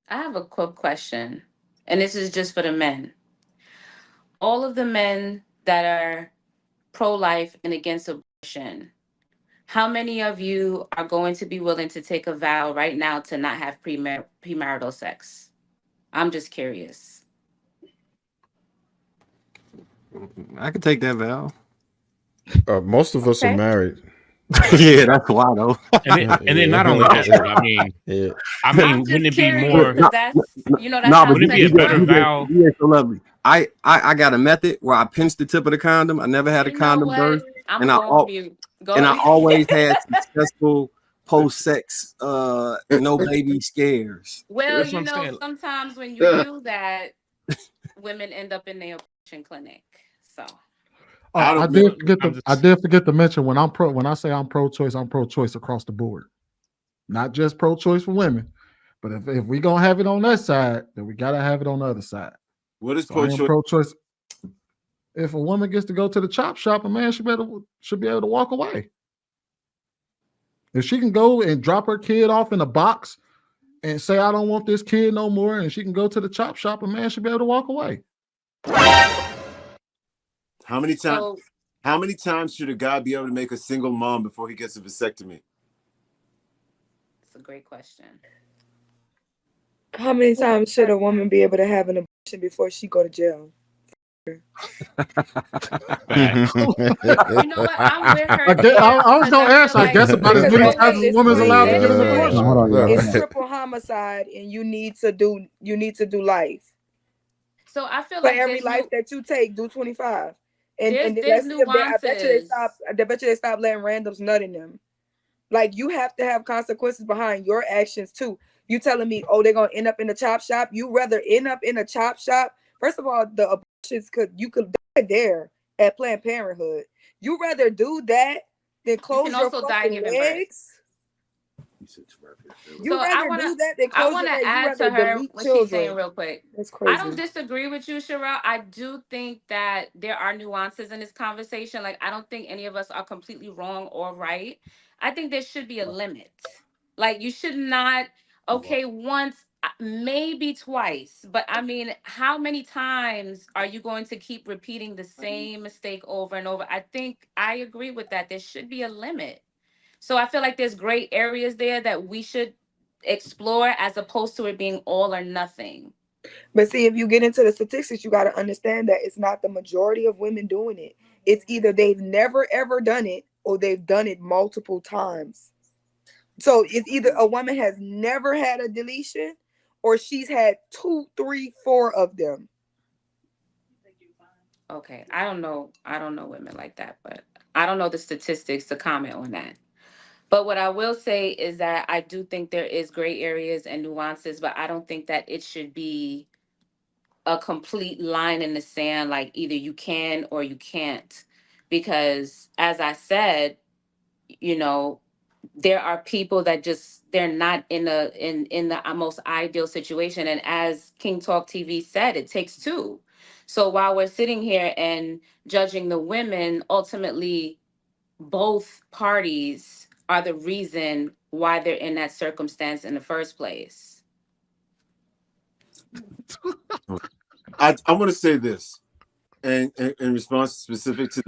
I have a quick question, and this is just for the men. All of the men that are pro-life and against abortion, how many of you are going to be willing to take a vow right now to not have premarital sex? I'm just curious. I could take that vow. Most of us are Okay. married. Yeah, that's why though. And then not only that, but yeah. I'm wouldn't just it be curious more? because No, that's, that's no, how but Wouldn't it be a sex better works. vow? you so lovely. I got a method where I pinch the tip of the condom. I never had a You know condom what? birth, I'm and gonna I go on all mute. Go and I ahead. always had successful post sex, no baby scares. Well, That's what I'm saying. sometimes when you do that, women end up in the abortion clinic. So Oh, I I don't did remember. forget I'm to I just did forget to mention when I say I'm pro-choice across the board. Not just pro-choice for women. But if we gonna have it on that side, then we gotta have it on the other side. What is So I am pro-choice? pro-choice. If a woman gets to go to the chop shop, a man should be able to walk away. If she can go and drop her kid off in a box and say, I don't want this kid no more, and she can go to the chop shop, a man should be able to walk away. How many times? so How many times should a guy be able to make a single mom before he gets a vasectomy? it's a great question. How many times should a woman be able to have an abortion before she go to jail? facts. You know what? I'm with her I was because gonna I feel answer, I like guess about as Because many the way times as a it's woman's allowed to get an created, abortion. No, hold on, y'all. it's triple homicide, and you need to do life. so. I feel For like every life that you take, do 25. And there's let's see if they, I bet you they nuances. stop. I bet you they stop letting randoms nut in them. Like you have to have consequences behind your actions too. You telling me, oh, they're gonna end up in the chop shop? You rather end up in a chop shop? First of all, the abortions could die there at Planned Parenthood. You rather do that than You can close your also die fucking giving birth. legs? So You rather do that than I close your wanna legs? You add to rather her delete what she's saying children? real quick. That's I don't crazy. disagree with you, Sherelle. I do think that there are nuances in this conversation. Like I don't think any of us are completely wrong or right. I think there should be a limit. Like you should not, okay, once, maybe twice, but I mean, how many times are you going to keep repeating the same mistake over and over? I think I agree with that. There should be a limit. So I feel like there's gray areas there that we should explore as opposed to it being all or nothing. But see, if you get into the statistics, you got to understand that it's not the majority of women doing it. It's either they've never ever done it or they've done it multiple times. So it's either a woman has never had a deletion or she's had two, three, four of them. Okay, I don't know. I don't know women like that, but I don't know the statistics to comment on that. But what I will say is that I do think there is gray areas and nuances, but I don't think that it should be a complete line in the sand, like either you can or you can't. Because as I said, you know, there are people that just they're not in the most ideal situation. And as King Talk TV said, it takes two. So while we're sitting here and judging the women, ultimately both parties are the reason why they're in that circumstance in the first place. I want to say this, and in response specific to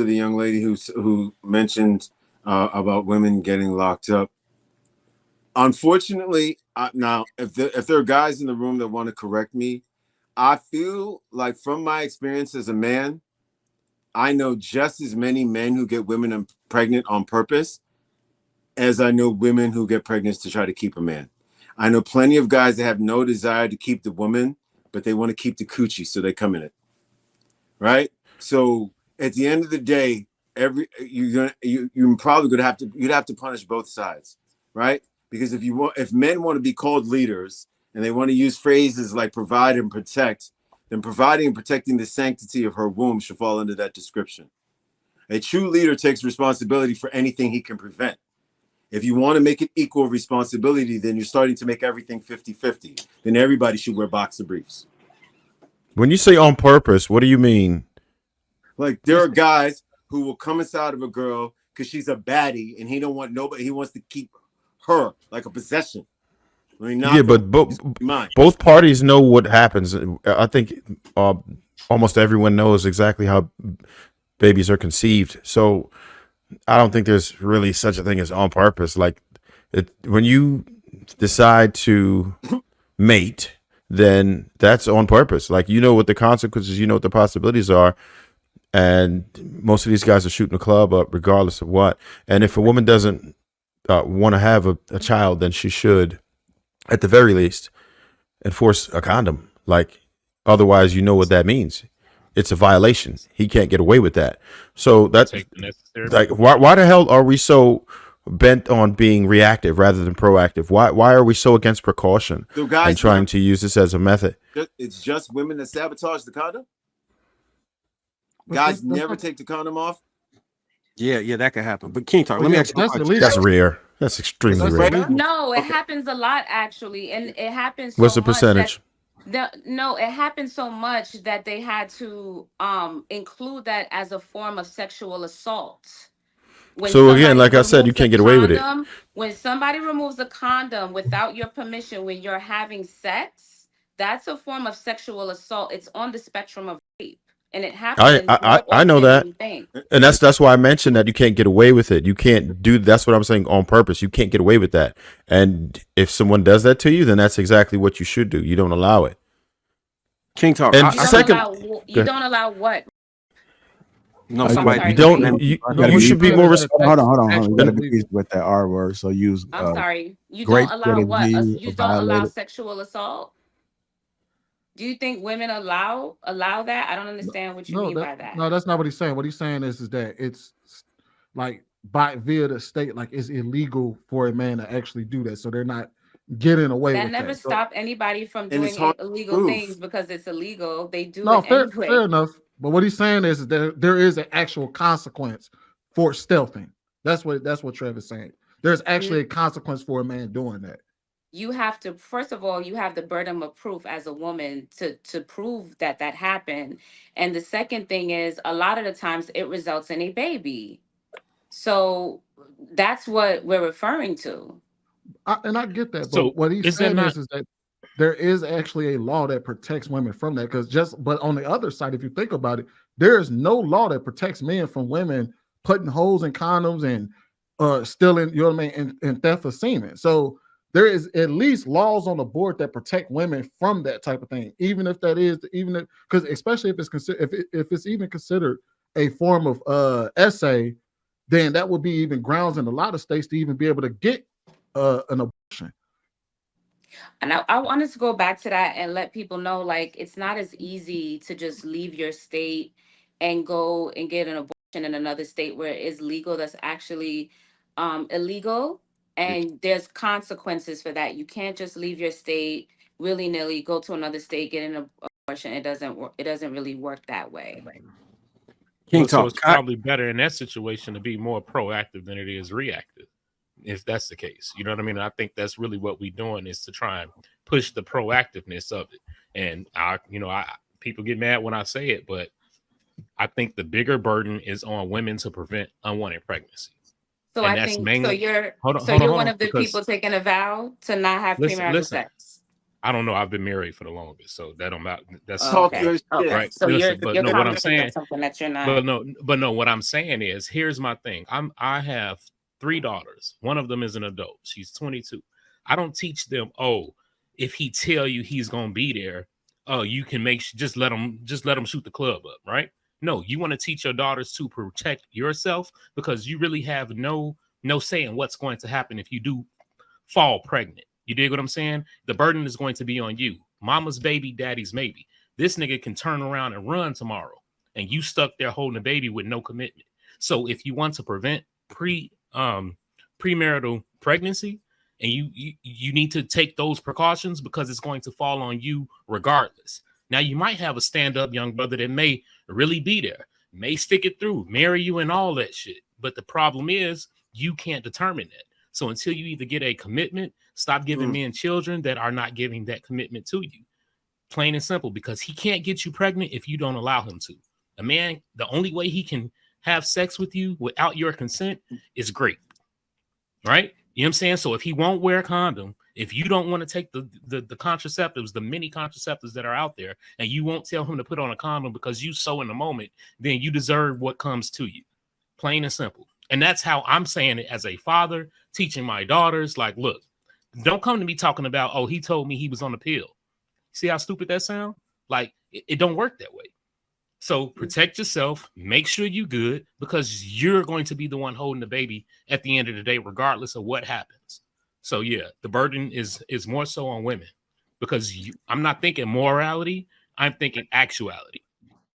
the young lady who mentioned about women getting locked up. Unfortunately, now if there are guys in the room that want to correct me, I feel like from my experience as a man, I know just as many men who get women pregnant on purpose as I know women who get pregnant to try to keep a man. I know plenty of guys that have no desire to keep the woman, but they want to keep the coochie, so they come in it. Right? So at the end of the day, you're probably gonna have to you'd have to punish both sides, right? Because if men want to be called leaders and they want to use phrases like provide and protect, then providing and protecting the sanctity of her womb should fall under that description. A true leader takes responsibility for anything he can prevent. If you want to make it equal responsibility, then you're starting to make everything 50-50. Then everybody should wear boxer briefs. When you say on purpose, what do you mean? Like there are guys who will come inside of a girl because she's a baddie and he don't want nobody. He wants to keep her like a possession. I mean, not Yeah, but mine. both parties know what happens. I think almost everyone knows exactly how babies are conceived. So I don't think there's really such a thing as on purpose. Like when you decide to mate, then that's on purpose. Like you know what the consequences, you know what the possibilities are. And most of these guys are shooting the club up regardless of what. And if a woman doesn't want to have a child, then she should, at the very least, enforce a condom. Like otherwise, you know what that means. It's a violation. He can't get away with that. So that's Take the necessary. like why the hell are we so bent on being reactive rather than proactive? Why are we so against precaution So guys, and trying to use this as a method? it's just women that sabotage the condom. But Guys that's never not- take the condom off. Yeah, that could happen. But King Talk, Well, let me yeah, ask you a that's question. illegal. That's rare. That's extremely That's rare. illegal. No, it Okay. happens a lot actually, and it happens. What's so the percentage? No, it happens so much that they had to include that as a form of sexual assault. When So again, somebody like I said, you removes can't a get away with it. condom- When somebody removes a condom without your permission when you're having sex, that's a form of sexual assault. It's on the spectrum of rape, and it happens I know that. than you think. And that's why I mentioned that you can't get away with it. You can't do that's what I'm saying on purpose. You can't get away with that. And if someone does that to you, then that's exactly what you should do. You don't allow it. King Talk. And You don't second- allow. Go You ahead. don't allow what? No, I'm somebody. sorry, You don't Greg. you, No, you should be more res- respectful. Hold on. You gotta be Actually, easy with that R word. So use I'm sorry. You great don't allow what? strategy, You don't allow violated. sexual assault? Do you think women allow that? I don't understand what you mean by that. No, that's not what he's saying. What he's saying is that it's like by via the state, like it's illegal for a man to actually do that. So they're not getting away That with never that. So- stopped anybody from And doing it's hard to illegal prove. things because it's illegal. They do No, it fair anyway. enough. But what he's saying is that there is an actual consequence for stealthing. That's what Trevor's saying. There's actually a consequence for a man doing that. You have to, first of all, you have the burden of proof as a woman to prove that happened. And the second thing is, a lot of the times it results in a baby. So that's what we're referring to. I get that, but So, what he's is that saying not- is that there is actually a law that protects women from that. But on the other side, if you think about it, there is no law that protects men from women putting holes in condoms and stealing, you know what I mean, and theft of semen. So there is at least laws on the board that protect women from that type of thing, because especially if it's even considered a form of essay, then that would be even grounds in a lot of states to even be able to get an abortion. And I wanted to go back to that and let people know, like, it's not as easy to just leave your state and go and get an abortion in another state where it is legal. That's actually illegal, and there's consequences for that. You can't just leave your state willy-nilly, go to another state, get an abortion. It doesn't work. It doesn't really work that way. King So Talk. it's probably better in that situation to be more proactive than it is reactive, if that's the case. You know what I mean? And I think that's really what we're doing, is to try and push the proactiveness of it. And people get mad when I say it, but I think the bigger burden is on women to prevent unwanted pregnancy. So And I that's think mainly- you're Hold on, you're hold one on, of the because- people taking a vow to not have premarital Listen. sex. I don't know. I've been married for the longest, so that don't matter. That's Talk Okay. your shit. Okay. Right. So Listen, but you're no, what I'm commenting on saying- something that you're not. But no, what I'm saying is, here's my thing. I have 3 daughters. One of them is an adult. She's 22. I don't teach them, if he tell you he's gonna be there, you can just let him shoot the club up, right? No, you want to teach your daughters to protect yourself, because you really have no say in what's going to happen if you do fall pregnant. You dig what I'm saying? The burden is going to be on you. Mama's baby, daddy's maybe. This nigga can turn around and run tomorrow, and you stuck there holding a baby with no commitment. So if you want to prevent premarital pregnancy, and you need to take those precautions, because it's going to fall on you regardless. Now, you might have a stand-up young brother that may really be there, may stick it through, marry you and all that shit. But the problem is, you can't determine that. So until you either get a commitment, stop giving men children that are not giving that commitment to you. Plain and simple, because he can't get you pregnant if you don't allow him to. A man, the only way he can have sex with you without your consent is grape. Right? You know what I'm saying? So if he won't wear a condom If you don't want to take the contraceptives, the many contraceptives that are out there, and you won't tell him to put on a condom because you so in the moment, then you deserve what comes to you. Plain and simple. And that's how I'm saying it as a father, teaching my daughters, like, look, don't come to me talking about, oh, he told me he was on the pill. See how stupid that sounds? Like, it don't work that way. So protect yourself, make sure you're good, because you're going to be the one holding the baby at the end of the day, regardless of what happens. So yeah, the burden is more so on women, because I'm not thinking morality, I'm thinking actuality.